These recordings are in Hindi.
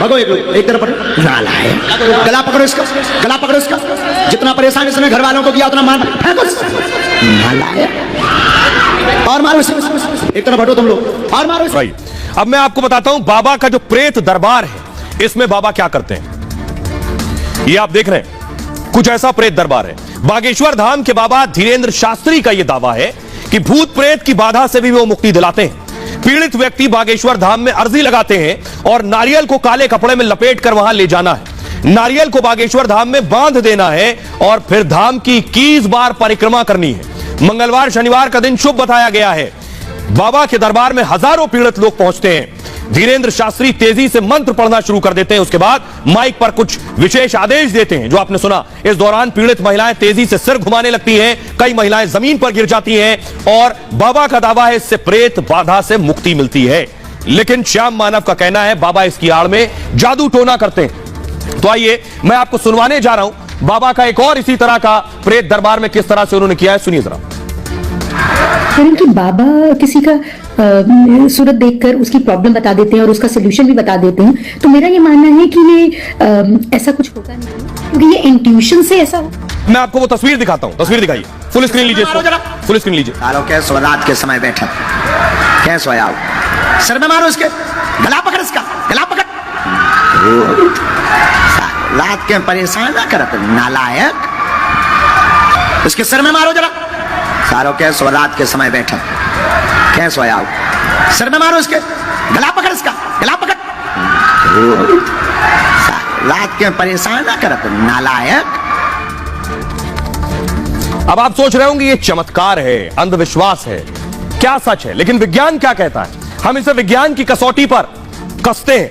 भगो एक तरफ पकड़ो, नालायक। गला पकड़ो इसका, गला पकड़ो इसका। जितना परेशान इसने घर वालों को किया उतना मार फेंको, नालायक। और मारो इसे, एक तरफ हटो तुम लोग, और मारो इसे। भाई अब मैं आपको बताता हूं बाबा का जो प्रेत दरबार है इसमें बाबा क्या करते हैं। ये आप देख रहे हैं, कुछ ऐसा प्रेत दरबार है। बागेश्वर धाम के बाबा धीरेन्द्र शास्त्री का यह दावा है कि भूत प्रेत की बाधा से भी वो मुक्ति दिलाते हैं। पीड़ित व्यक्ति बागेश्वर धाम में अर्जी लगाते हैं और नारियल को काले कपड़े में लपेट कर वहां ले जाना है। नारियल को बागेश्वर धाम में बांध देना है और फिर धाम की 21 बार परिक्रमा करनी है। मंगलवार शनिवार का दिन शुभ बताया गया है। बाबा के दरबार में हजारों पीड़ित लोग पहुंचते हैं। धीरेन्द्र शास्त्री तेजी से मंत्र पढ़ना शुरू कर देते हैं। उसके बाद माइक पर कुछ विशेष आदेश देते हैं जो आपने सुना। इस दौरान पीड़ित महिलाएं तेजी से सिर घुमाने लगती हैं, कई महिलाएं जमीन पर गिर जाती हैं और बाबा का दावा है इससे प्रेत बाधा से मुक्ति मिलती है। लेकिन श्याम मानव का कहना है बाबा इसकी आड़ में जादू टोना करते हैं। तो आइए मैं आपको सुनवाने जा रहा हूं बाबा का एक और इसी तरह का प्रेत दरबार में किस तरह से उन्होंने किया है, सुनिए जरा। कि बाबा किसी का सूरत देखकर उसकी प्रॉब्लम बता देते हैं और उसका सोल्यूशन भी बता देते हैं, तो मेरा ये मानना है कि ये ऐसा कुछ होता नहीं है, क्योंकि ये इंट्यूशन से ऐसा हो। मैं आपको वो तस्वीर दिखाता हूं, तस्वीर दिखाइए, फुल स्क्रीन लीजिए, फुल स्क्रीन लीजिए। सालों के सो रात के समय बैठा, क्या सोया हो? सर में मारो इसके, गला पकड़ इसका, गला पकड़। रात के परेशान ना कर, नालायक। इसके सर में मारो जरा। सारों के सो रात के समय बैठा, क्या सोया हो? सर में मारो इसके, गला पकड़ इसका, गला पकड़। रात के परेशान ना कर, नालायक। अब आप सोच रहे होंगे ये चमत्कार है, अंधविश्वास है, क्या सच है? लेकिन विज्ञान क्या कहता है? हम इसे विज्ञान की कसौटी पर कसते हैं।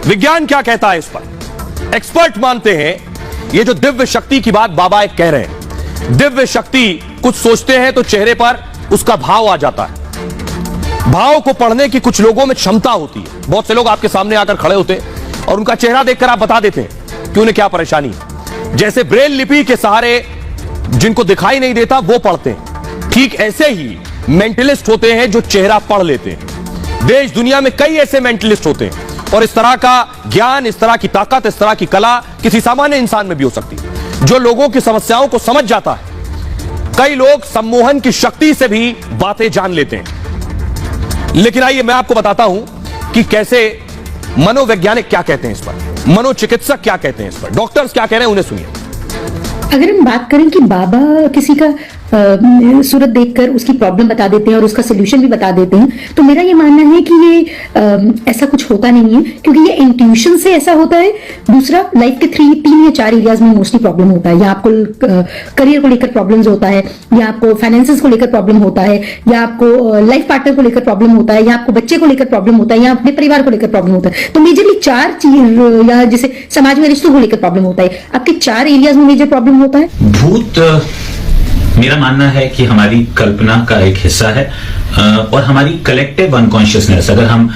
विज्ञान क्या कहता है इस पर? एक्सपर्ट मानते हैं ये जो दिव्य शक्ति की बात बाबा एक कह रहे हैं, दिव्य शक्ति कुछ सोचते हैं तो चेहरे पर उसका भाव आ जाता है। भाव को पढ़ने की कुछ लोगों में क्षमता होती है। बहुत से लोग आपके सामने आकर खड़े होते हैं और उनका चेहरा देखकर आप बता देते हैं कि उन्हें क्या परेशानी है। जैसे ब्रेल लिपि के सहारे जिनको दिखाई नहीं देता वो पढ़ते हैं, ठीक ऐसे ही मेंटलिस्ट होते हैं जो चेहरा पढ़ लेते हैं। देश दुनिया में कई ऐसे मेंटलिस्ट होते हैं और इस तरह का ज्ञान, इस तरह की ताकत, इस तरह की कला किसी सामान्य इंसान में भी हो सकती है जो लोगों की समस्याओं को समझ जाता है। कई लोग सम्मोहन की शक्ति से भी बातें जान लेते हैं। लेकिन आइए मैं आपको बताता हूं कि कैसे मनोवैज्ञानिक क्या कहते हैं इस पर, मनोचिकित्सक क्या कहते हैं इस पर, डॉक्टर्स क्या कह रहे हैं, उन्हें सुनिए। अगर हम बात करें कि बाबा किसी का सूरत देखकर उसकी प्रॉब्लम बता देते हैं और उसका सोल्यूशन भी बता देते हैं, तो मेरा ये मानना है कि ये ऐसा कुछ होता नहीं है, क्योंकि ये इंट्यूशन से ऐसा होता है। दूसरा, लाइफ के 3 या 4 एरियाज में मोस्टली प्रॉब्लम होता है। या आपको करियर को लेकर प्रॉब्लम्स होता है, या आपको फाइनेंसेस को लेकर प्रॉब्लम होता है, या आपको लाइफ पार्टनर को लेकर प्रॉब्लम होता है, या आपको बच्चे को लेकर प्रॉब्लम होता है, या अपने परिवार को लेकर प्रॉब्लम होता है। तो मेजरली 4 चीज, या जैसे समाज में रिश्तों को लेकर प्रॉब्लम होता है। आपके 4 एरियाज में मेजर प्रॉब्लम होता है। भूत मेरा मानना है कि हमारी कल्पना का एक हिस्सा है और हमारी कलेक्टिव अनकॉन्शियसनेस। अगर हम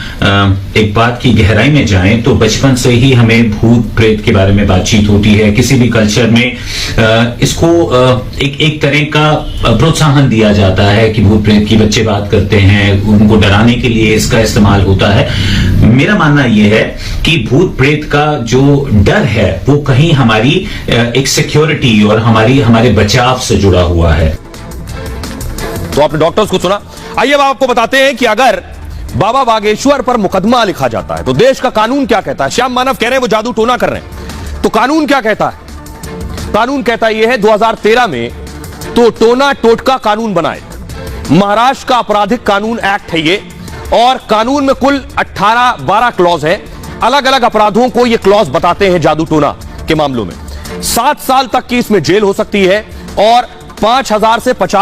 एक बात की गहराई में जाएं तो बचपन से ही हमें भूत प्रेत के बारे में बातचीत होती है। किसी भी कल्चर में इसको एक तरह का प्रोत्साहन दिया जाता है कि भूत प्रेत की बच्चे बात करते हैं, उनको डराने के लिए इसका इस्तेमाल होता है। मेरा मानना यह है कि भूत प्रेत का जो डर है वो कहीं हमारी एक सिक्योरिटी और हमारे बचाव से जुड़ा हुआ है। तो आपने डॉक्टर्स को सुना। आइए अब आपको बताते हैं कि अगर बाबा बागेश्वर पर मुकदमा लिखा जाता है तो देश का कानून क्या कहता है। श्याम मानव कह रहे हैं वो जादू टोना कर रहे हैं, तो कानून क्या कहता है? कानून कहता है यह है 2013 में तो टोना टोटका कानून बनाए। महाराष्ट्र का आपराधिक कानून एक्ट है ये, और कानून में कुल 12 क्लॉज है। अलग अलग अपराधों को ये क्लॉज बताते हैं जादू टोना के मामलों में। 7 साल तक की इसमें जेल हो सकती है और 5,000 से 50